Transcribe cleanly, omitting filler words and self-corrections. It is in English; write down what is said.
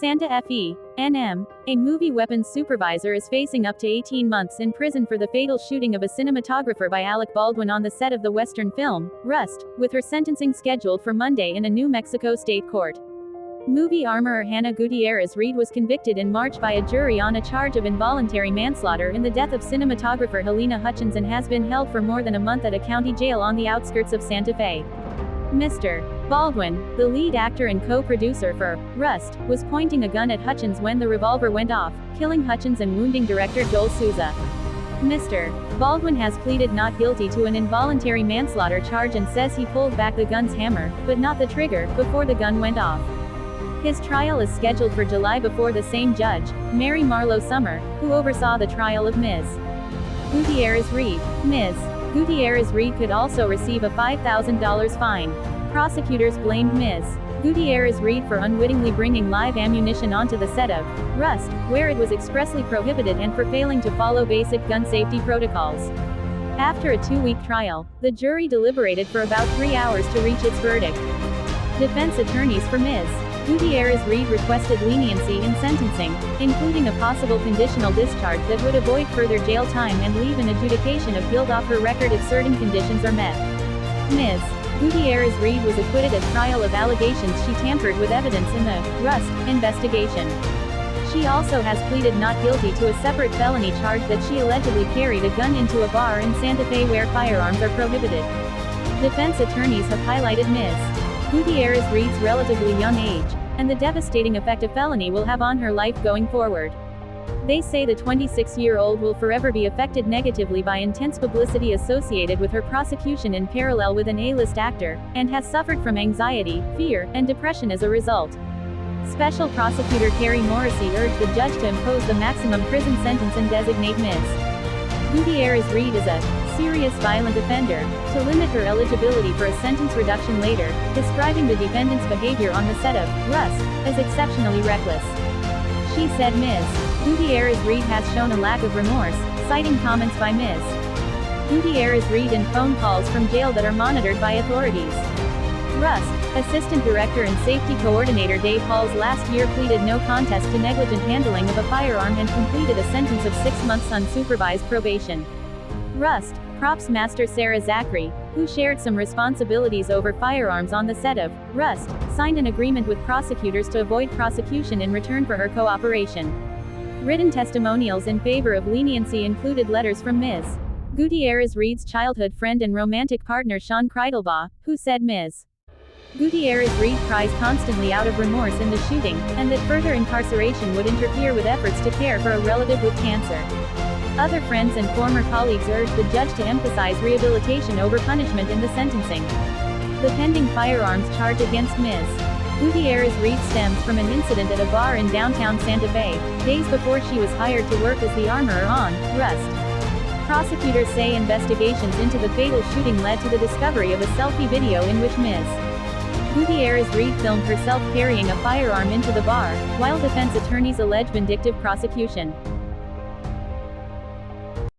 Santa Fe, NM, a movie weapons supervisor is facing up to 18 months in prison for the fatal shooting of a cinematographer by Alec Baldwin on the set of the Western film, Rust, with her sentencing scheduled for Monday in a New Mexico state court. Movie armorer Hannah Gutierrez-Reed was convicted in March by a jury on a charge of involuntary manslaughter in the death of cinematographer Helena Hutchins and has been held for more than a month at a county jail on the outskirts of Santa Fe. Mr. Baldwin, the lead actor and co-producer for Rust, was pointing a gun at Hutchins when the revolver went off, killing Hutchins and wounding director Joel Souza. Mr. Baldwin has pleaded not guilty to an involuntary manslaughter charge and says he pulled back the gun's hammer, but not the trigger, before the gun went off. His trial is scheduled for July before the same judge, Mary Marlowe Summer, who oversaw the trial of Ms. Gutierrez-Reed. Ms. Gutierrez-Reed could also receive a $5,000 fine. Prosecutors blamed Ms. Gutierrez-Reed for unwittingly bringing live ammunition onto the set of Rust, where it was expressly prohibited, and for failing to follow basic gun safety protocols. After a 2-week trial, the jury deliberated for about 3 hours to reach its verdict. Defense attorneys for Ms. Gutierrez-Reed requested leniency in sentencing, including a possible conditional discharge that would avoid further jail time and leave an adjudication of guilt off her record if certain conditions are met. Ms. Gutierrez-Reed was acquitted at trial of allegations she tampered with evidence in the Rust investigation. She also has pleaded not guilty to a separate felony charge that she allegedly carried a gun into a bar in Santa Fe where firearms are prohibited. Defense attorneys have highlighted Ms. Gutierrez-Reed's relatively young age, and the devastating effect a felony will have on her life going forward. They say the 26-year-old will forever be affected negatively by intense publicity associated with her prosecution in parallel with an A-list actor, and has suffered from anxiety, fear, and depression as a result. Special Prosecutor Carrie Morrissey urged the judge to impose the maximum prison sentence and designate Ms. Gutierrez-Reed as a serious violent offender, to limit her eligibility for a sentence reduction later, describing the defendant's behavior on the set of Rust as exceptionally reckless. She said Ms. Gutierrez-Reed has shown a lack of remorse, citing comments by Ms. Gutierrez-Reed and phone calls from jail that are monitored by authorities. Rust Assistant Director and Safety Coordinator Dave Halls last year pleaded no contest to negligent handling of a firearm and completed a sentence of 6 months unsupervised probation. Rust Props Master Sarah Zachary, who shared some responsibilities over firearms on the set of Rust, signed an agreement with prosecutors to avoid prosecution in return for her cooperation. Written testimonials in favor of leniency included letters from Ms. Gutierrez-Reed's childhood friend and romantic partner Sean Kreidelbaugh, who said Ms. Gutierrez-Reed cries constantly out of remorse in the shooting, and that further incarceration would interfere with efforts to care for a relative with cancer. Other friends and former colleagues urged the judge to emphasize rehabilitation over punishment in the sentencing. The pending firearms charge against Ms. Gutierrez-Reed stems from an incident at a bar in downtown Santa Fe, days before she was hired to work as the armorer on Rust. Prosecutors say investigations into the fatal shooting led to the discovery of a selfie video in which Ms. Gutierrez-Reed filmed herself carrying a firearm into the bar, while defense attorneys allege vindictive prosecution.